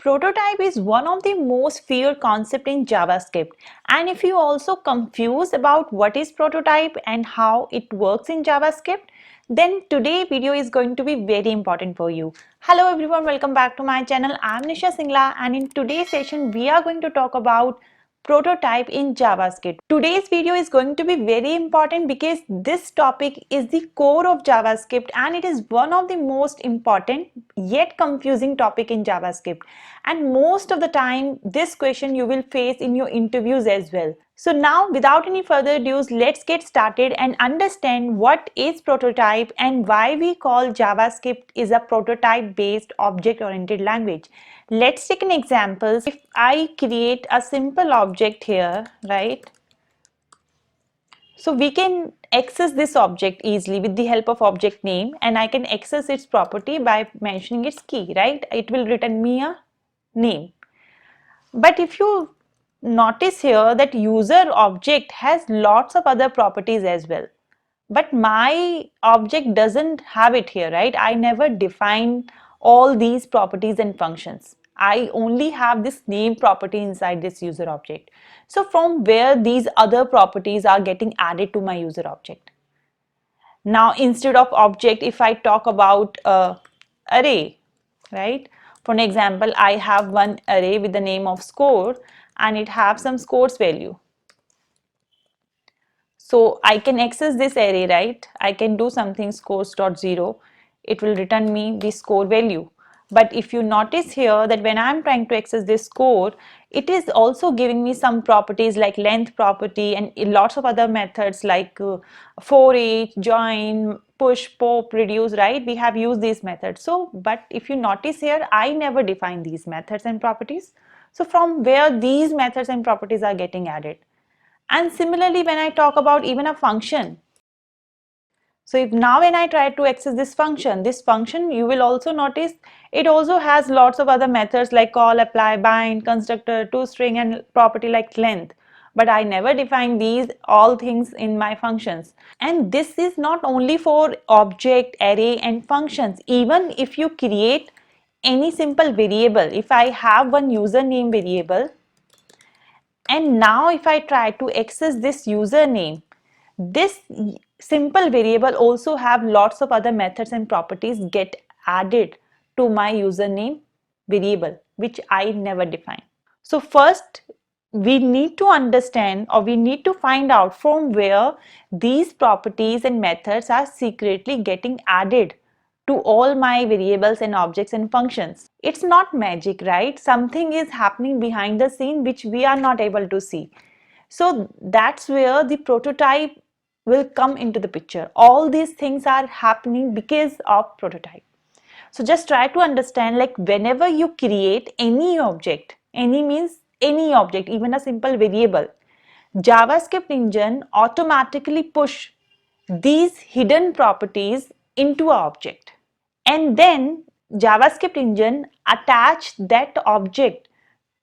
Prototype is one of the most feared concepts in JavaScript. And if you also confused about what is prototype and how it works in JavaScript, then today's video is going to be very important for you. Hello everyone, welcome back to my channel. I'm Nisha Singla, and in today's session we are going to talk about prototype in JavaScript. Today's video is going to be very important because this topic is the core of JavaScript and it is one of the most important yet confusing topic in JavaScript. And most of the time this question you will face in your interviews as well. So now without any further ado, let's get started and understand what is prototype and why we call JavaScript is a prototype based object oriented language. Let's take an example. If I create a simple object here, right? So we can access this object easily with the help of object name, and I can access its property by mentioning its key, right? It will return me a name. But if you notice here that user object has lots of other properties as well. But my object doesn't have it here, right? I never define all these properties and functions. I only have this name property inside this user object. So from where these other properties are getting added to my user object? Now instead of object, if I talk about array, right? For an example, I have one array with the name of score and it have some scores value. So I can access this array, right? I can do something scores.0. It will return me the score value. But if you notice here that when I'm trying to access this score, it is also giving me some properties like length property and lots of other methods like for each, join, push, pop, reduce, right? We have used these methods. So, but if you notice here, I never define these methods and properties. So from where these methods and properties are getting added? And similarly, when I talk about even a function, so if now when I try to access this function, you will also notice it also has lots of other methods like call, apply, bind, constructor, toString, and property like length. But I never define these all things in my functions. And this is not only for object, array, and functions. Even if you create any simple variable, if I have one username variable, and now if I try to access this username, this simple variable also have lots of other methods and properties get added to my username variable, which I never define. So first we need to understand, or we need to find out from where these properties and methods are secretly getting added to all my variables and objects and functions. It's not magic, right? Something is happening behind the scene which we are not able to see. So that's where the prototype will come into the picture. All these things are happening because of prototype. So just try to understand, like whenever you create any object, any means any object, even a simple variable, JavaScript engine automatically push these hidden properties into an object. And then JavaScript engine attach that object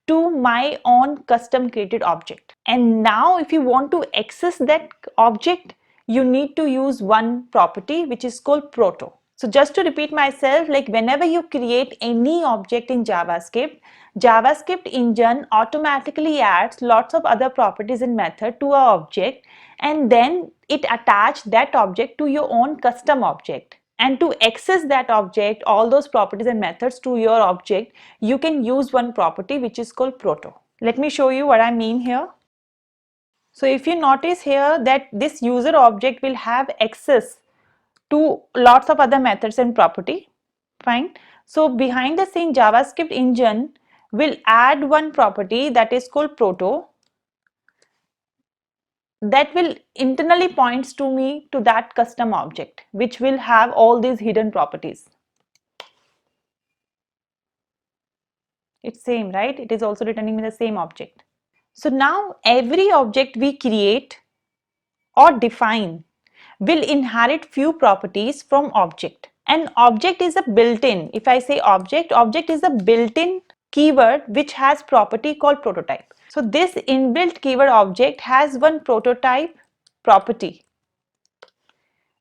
to my own custom created object. And now if you want to access that object, you need to use one property which is called proto. So just to repeat myself, like whenever you create any object in JavaScript, JavaScript engine automatically adds lots of other properties and method to a object, and then it attach that object to your own custom object. And to access that object, all those properties and methods to your object, you can use one property which is called proto. Let me show you what I mean here. So if you notice here that this user object will have access to lots of other methods and property, fine. So behind the scene, JavaScript engine will add one property that is called proto, that will internally points to me to that custom object which will have all these hidden properties. It's same, right? It is also returning me the same object. So now every object we create or define will inherit few properties from object. And object is a built-in, if I say object is a built-in keyword which has property called prototype. So this inbuilt keyword object has one prototype property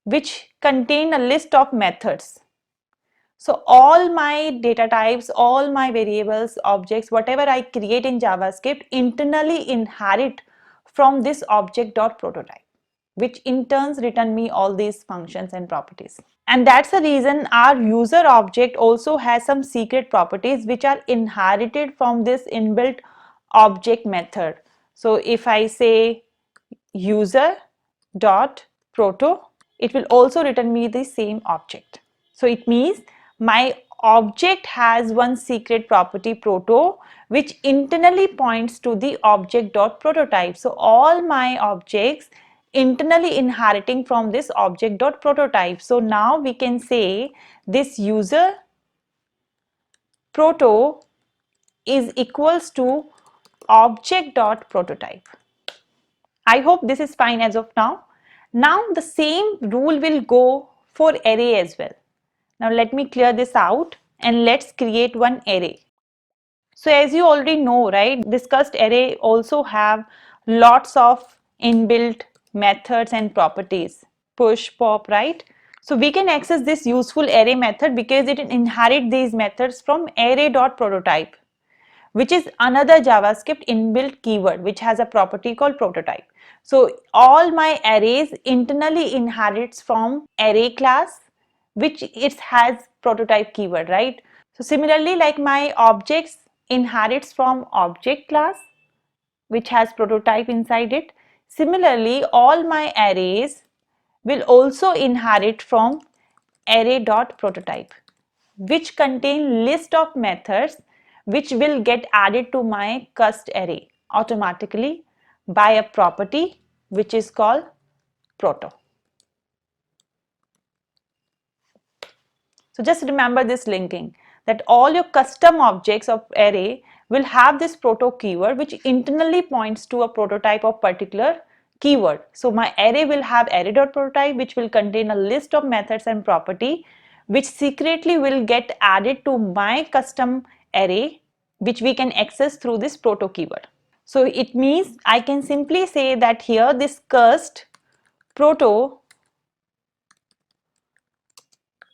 which contain a list of methods. So all my data types, all my variables, objects, whatever I create in JavaScript internally inherit from this object.prototype, which in turns return me all these functions and properties. And that's the reason our user object also has some secret properties which are inherited from this inbuilt object method. So if I say user dot proto, it will also return me the same object. So it means my object has one secret property proto which internally points to the object dot prototype. So all my objects internally inheriting from this object dot prototype. So now we can say this user proto is equals to object dot prototype. I hope this is fine as of now. Now the same rule will go for array as well. Now let me clear this out and let's create one array. So as you already know, right, discussed array also have lots of inbuilt methods and properties. Push, pop, right? So we can access this useful array method because it inherits these methods from array.prototype, which is another JavaScript inbuilt keyword which has a property called prototype. So all my arrays internally inherits from array class, which it has prototype keyword, right? So similarly, like my objects inherits from object class, which has prototype inside it. Similarly, all my arrays will also inherit from array.prototype, which contain list of methods which will get added to my cust array automatically by a property which is called proto. So just remember this linking, that all your custom objects of array will have this proto keyword which internally points to a prototype of particular keyword. So my array will have array.prototype which will contain a list of methods and property which secretly will get added to my custom array, which we can access through this proto keyword. So it means I can simply say that here this cust proto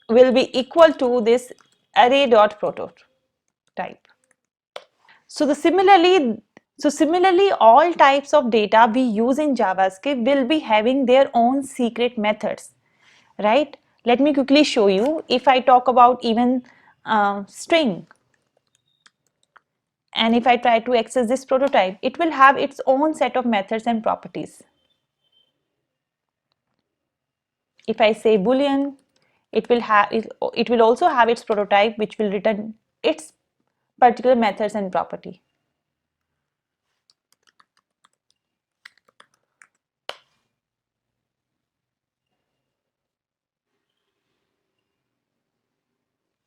will be equal to this array.prototype. Similarly, all types of data we use in JavaScript will be having their own secret methods, right? Let me quickly show you. If I talk about even string, and if I try to access this prototype, it will have its own set of methods and properties. If I say boolean, it will also have its prototype which will return its particular methods and property.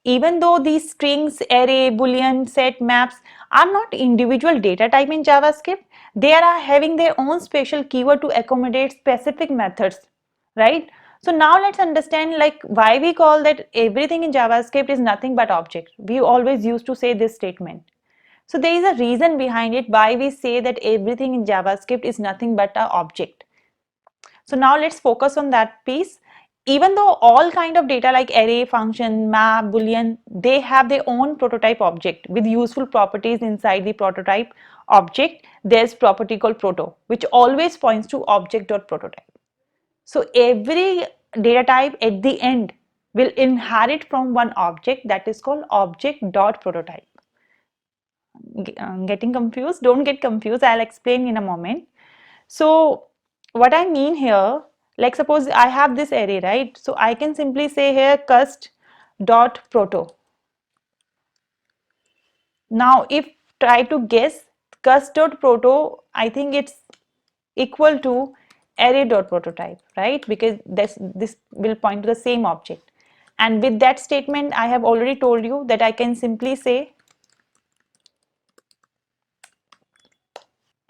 Even though these strings, array, boolean, set, maps are not individual data type in JavaScript, they are having their own special keyword to accommodate specific methods, right? So now let's understand like why we call that everything in JavaScript is nothing but object. We always used to say this statement. So there is a reason behind it why we say that everything in JavaScript is nothing but an object. So now let's focus on that piece. Even though all kind of data like array, function, map, boolean, they have their own prototype object with useful properties inside the prototype object, there's property called proto, which always points to object.prototype. So every data type at the end will inherit from one object that is called object.prototype. Getting confused? Don't get confused. I'll explain in a moment. So what I mean here, like suppose I have this array, right? So I can simply say here cust dot proto. Now if try to guess cust dot proto, I think it's equal to array dot prototype, right? Because this will point to the same object. And with that statement, I have already told you that I can simply say,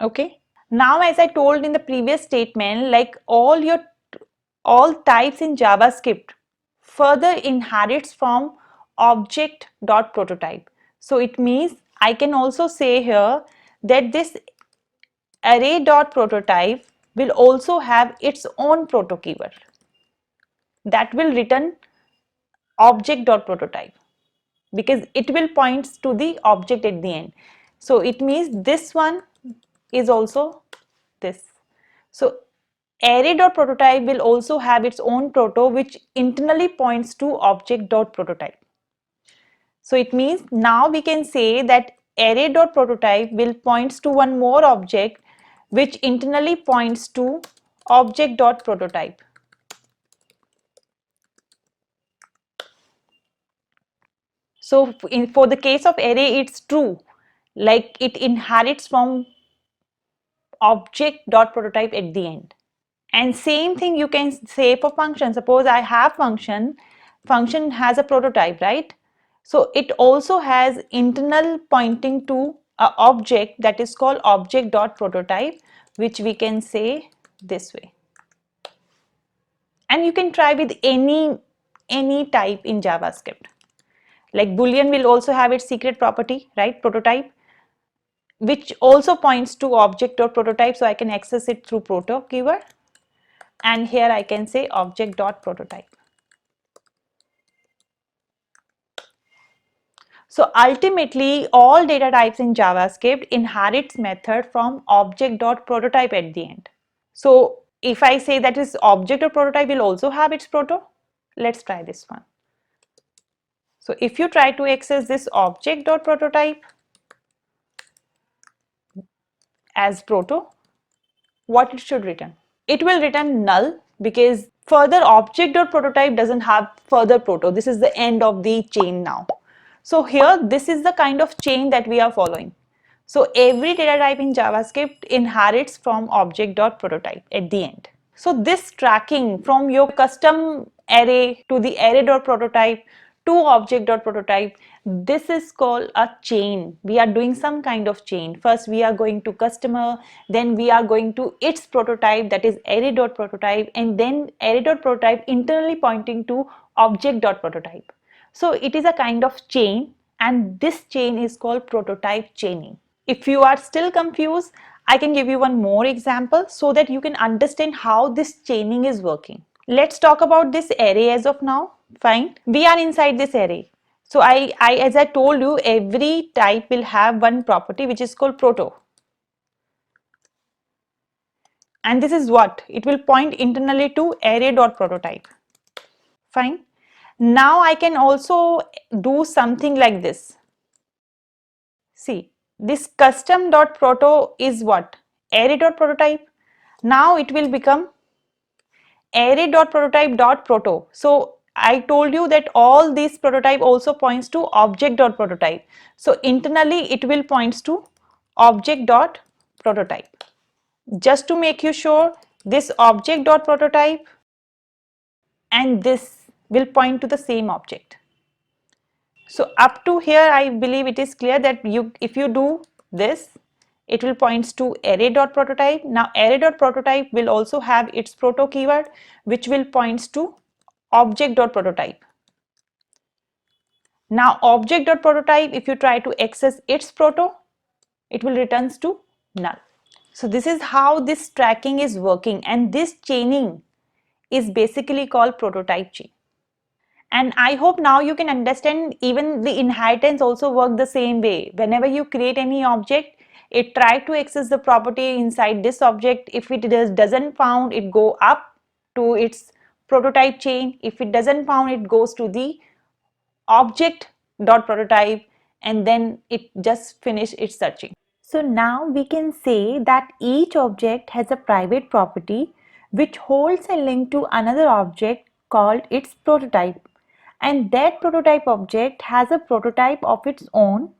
okay. Now as I told in the previous statement, like all types in JavaScript further inherits from object.prototype. So it means I can also say here that this array.prototype will also have its own proto keyword that will return object.prototype. because it will point to the object at the end. So it means this one is also this. So array.prototype will also have its own proto which internally points to object.prototype. So it means now we can say that array.prototype will points to one more object which internally points to object.prototype. So for the case of array, it's true, like it inherits from object.prototype at the end. And same thing you can say for function. Suppose I have function has a prototype, right? So it also has internal pointing to a object that is called object.prototype, which we can say this way. And you can try with any type in JavaScript. Like Boolean will also have its secret property, right? Prototype, which also points to object or prototype. So I can access it through proto keyword. And here I can say object.prototype. So ultimately, all data types in JavaScript inherits method from object.prototype at the end. So if I say that is object or prototype will also have its proto, let's try this one. So if you try to access this object.prototype as proto, what it should return? It will return null because further object.prototype doesn't have further proto. This is the end of the chain now. So here, this is the kind of chain that we are following. So every data type in JavaScript inherits from object.prototype at the end. So this tracking from your custom array to the array.prototype to object.prototype, this is called a chain. We are doing some kind of chain. First we are going to customer, then we are going to its prototype, that is array.prototype, and then array.prototype internally pointing to object.prototype. So it is a kind of chain, and this chain is called prototype chaining. If you are still confused, I can give you one more example so that you can understand how this chaining is working. Let's talk about this array as of now. Fine. We are inside this array. So as I told you, every type will have one property which is called proto. And this is what? It will point internally to array.prototype. Fine. Now I can also do something like this. See, this custom.proto is what? Array.prototype. Now it will become array.prototype.proto. So I told you that all these prototype also points to object.prototype. So internally it will points to object.prototype. Just to make you sure, this object.prototype and this will point to the same object. So up to here, I believe it is clear that if you do this, it will points to array.prototype. Now array.prototype will also have its proto keyword, which will points to object.prototype. Now object.prototype, if you try to access its proto, it will returns to null. So this is how this tracking is working, and this chaining is basically called prototype chain. And I hope now you can understand even the inheritance also work the same way. Whenever you create any object, it try to access the property inside this object. If it doesn't found, it go up to its prototype chain. If it doesn't found, it goes to the object dot prototype, and then it just finish its searching. So now we can say that each object has a private property which holds a link to another object called its prototype, and that prototype object has a prototype of its own,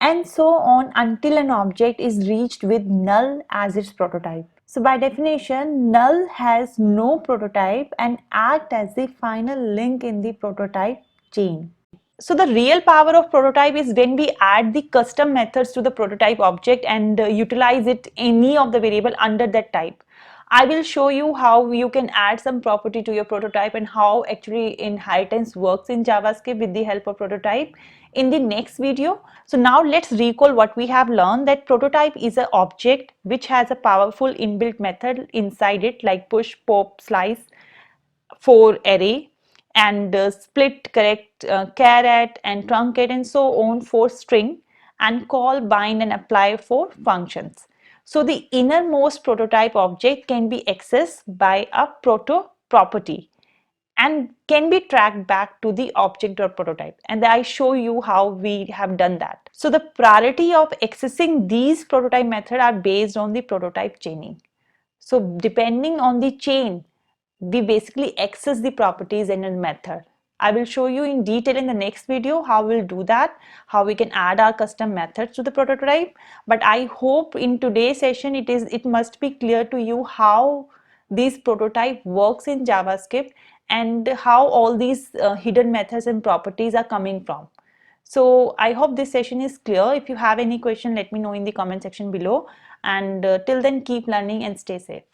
and so on until an object is reached with null as its prototype. So by definition, null has no prototype and act as the final link in the prototype chain. So the real power of prototype is when we add the custom methods to the prototype object and utilize it any of the variable under that type. I will show you how you can add some property to your prototype and how actually inheritance works in JavaScript with the help of prototype in the next video. So now let's recall what we have learned, that prototype is an object which has a powerful inbuilt method inside it like push, pop, slice for array, and split, correct, caret and truncate and so on for string, and call, bind and apply for functions. So the innermost prototype object can be accessed by a proto property and can be tracked back to the object.prototype, and I show you how we have done that. So the priority of accessing these prototype method are based on the prototype chaining. So depending on the chain, we basically access the properties in a method. I will show you in detail in the next video how we'll do that, how we can add our custom methods to the prototype. But I hope in today's session it must be clear to you how this prototype works in JavaScript and how all these hidden methods and properties are coming from. So I hope this session is clear. If you have any question, let me know in the comment section below. And till then, keep learning and stay safe.